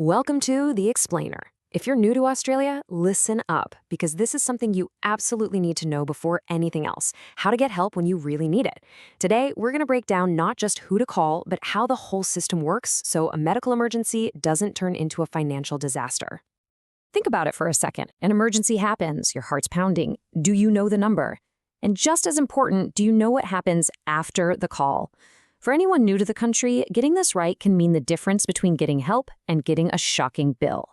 Welcome to The Explainer. If you're new to Australia, listen up, because this is something you absolutely need to know before anything else: how to get help when you really need it. Today, we're going to break down not just who to call, but how the whole system works so a medical emergency doesn't turn into a financial disaster. Think about it for a second. An emergency happens, your heart's pounding. Do you know the number? And just as important, do you know what happens after the call? For anyone new to the country, getting this right can mean the difference between getting help and getting a shocking bill.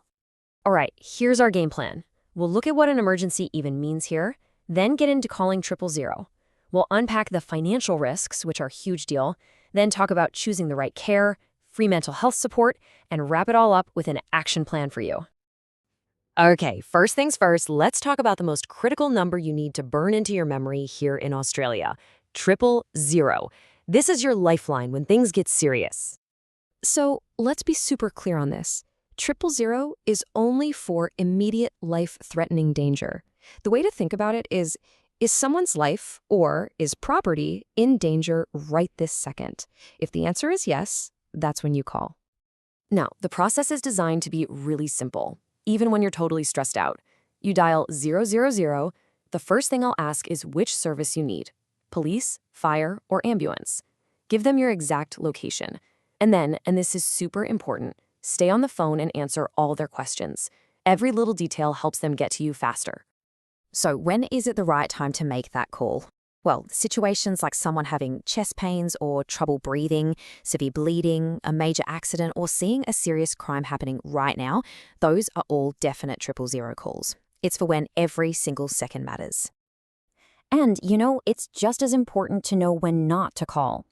All right, here's our game plan. We'll look at what an emergency even means here, then get into calling 000. We'll unpack the financial risks, which are a huge deal, then talk about choosing the right care, free mental health support, and wrap it all up with an action plan for you. Okay, first things first, let's talk about the most critical number you need to burn into your memory here in Australia: 000. This is your lifeline when things get serious. So let's be super clear on this. 000 is only for immediate life-threatening danger. The way to think about it is someone's life or is property in danger right this second? If the answer is yes, that's when you call. Now, the process is designed to be really simple, even when you're totally stressed out. You dial 000. The first thing I'll ask is which service you need: police, fire, or ambulance. Give them your exact location. And then, and this is super important, stay on the phone and answer all their questions. Every little detail helps them get to you faster. So when is it the right time to make that call? Well, situations like someone having chest pains or trouble breathing, severe bleeding, a major accident, or seeing a serious crime happening right now, those are all definite 000 calls. It's for when every single second matters. And, it's just as important to know when not to call.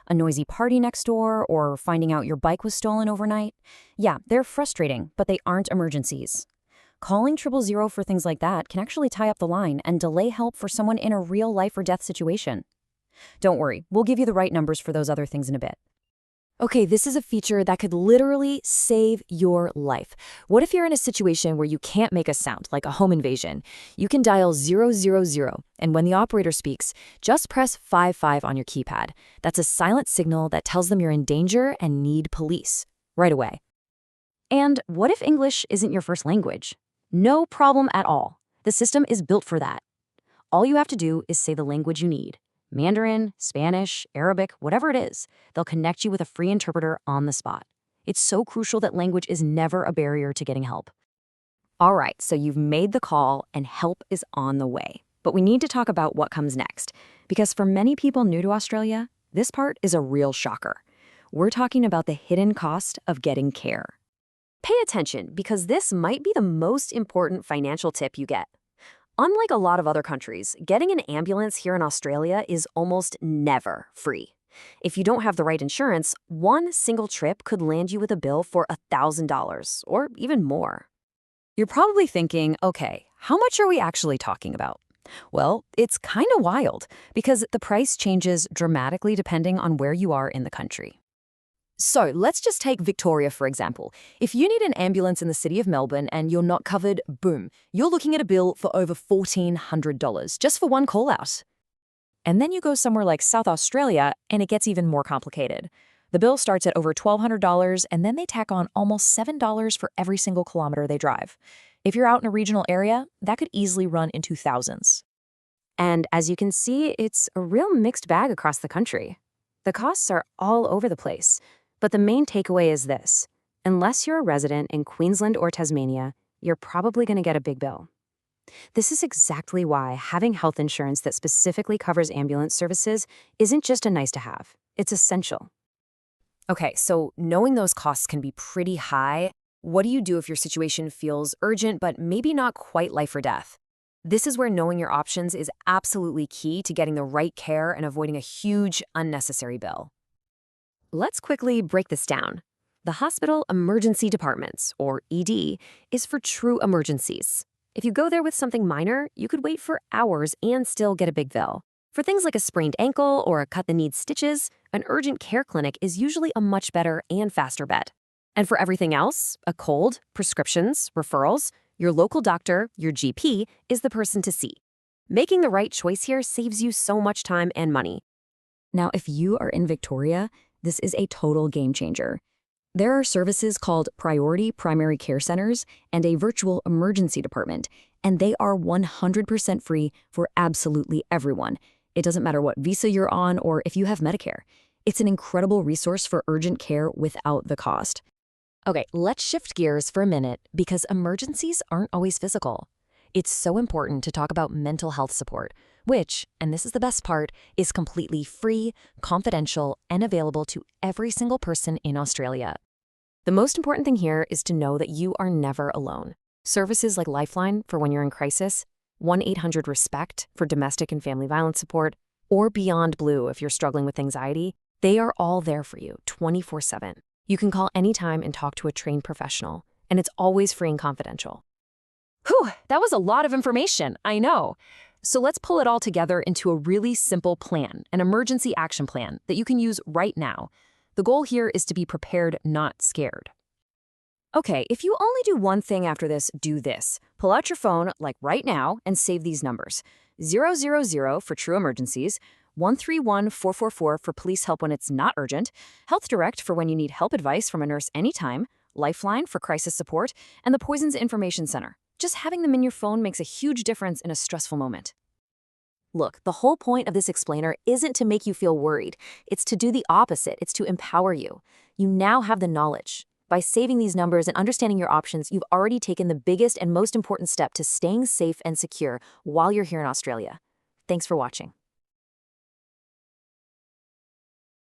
A noisy party next door or finding out your bike was stolen overnight? Yeah, they're frustrating, but they aren't emergencies. Calling 000 for things like that can actually tie up the line and delay help for someone in a real life or death situation. Don't worry, we'll give you the right numbers for those other things in a bit. Okay, this is a feature that could literally save your life. What if you're in a situation where you can't make a sound, like a home invasion? You can dial 000, and when the operator speaks, just press 55 on your keypad. That's a silent signal that tells them you're in danger and need police right away. And what if English isn't your first language? No problem at all. The system is built for that. All you have to do is say the language you need: Mandarin, Spanish, Arabic, whatever it is. They'll connect you with a free interpreter on the spot. It's so crucial that language is never a barrier to getting help. All right, so you've made the call and help is on the way. But we need to talk about what comes next, because for many people new to Australia, this part is a real shocker. We're talking about the hidden cost of getting care. Pay attention, because this might be the most important financial tip you get. Unlike a lot of other countries, getting an ambulance here in Australia is almost never free. If you don't have the right insurance, one single trip could land you with a bill for $1,000 or even more. You're probably thinking, okay, how much are we actually talking about? Well, it's kind of wild, because the price changes dramatically depending on where you are in the country. So let's just take Victoria, for example. If you need an ambulance in the city of Melbourne and you're not covered, boom, you're looking at a bill for over $1,400 just for one call out. And then you go somewhere like South Australia and it gets even more complicated. The bill starts at over $1,200, and then they tack on almost $7 for every single kilometer they drive. If you're out in a regional area, that could easily run into thousands. And as you can see, it's a real mixed bag across the country. The costs are all over the place. But the main takeaway is this: unless you're a resident in Queensland or Tasmania, you're probably going to get a big bill. This is exactly why having health insurance that specifically covers ambulance services isn't just a nice to have, it's essential. Okay, so knowing those costs can be pretty high, what do you do if your situation feels urgent but maybe not quite life or death? This is where knowing your options is absolutely key to getting the right care and avoiding a huge, unnecessary bill. Let's quickly break this down. The Hospital Emergency Departments, or ED, is for true emergencies. If you go there with something minor, you could wait for hours and still get a big bill. For things like a sprained ankle or a cut that needs stitches, an urgent care clinic is usually a much better and faster bet. And for everything else, a cold, prescriptions, referrals, your local doctor, your GP, is the person to see. Making the right choice here saves you so much time and money. Now, if you are in Victoria, this is a total game changer. There are services called Priority Primary Care Centers and a virtual emergency department, and they are 100% free for absolutely everyone. It doesn't matter what visa you're on or if you have Medicare. It's an incredible resource for urgent care without the cost. Okay, let's shift gears for a minute because emergencies aren't always physical. It's so important to talk about mental health support, which, and this is the best part, is completely free, confidential, and available to every single person in Australia. The most important thing here is to know that you are never alone. Services like Lifeline for when you're in crisis, 1-800-RESPECT for domestic and family violence support, or Beyond Blue if you're struggling with anxiety, they are all there for you 24/7. You can call anytime and talk to a trained professional, and it's always free and confidential. Whew, that was a lot of information, I know. So let's pull it all together into a really simple plan, an emergency action plan that you can use right now. The goal here is to be prepared, not scared. Okay, if you only do one thing after this, do this. Pull out your phone, like right now, and save these numbers. 000 for true emergencies, 131-444 for police help when it's not urgent, Health Direct for when you need help advice from a nurse anytime, Lifeline for crisis support, and the Poisons Information Center. Just having them in your phone makes a huge difference in a stressful moment. Look, the whole point of this explainer isn't to make you feel worried. It's to do the opposite. It's to empower you. You now have the knowledge. By saving these numbers and understanding your options, you've already taken the biggest and most important step to staying safe and secure while you're here in Australia. Thanks for watching.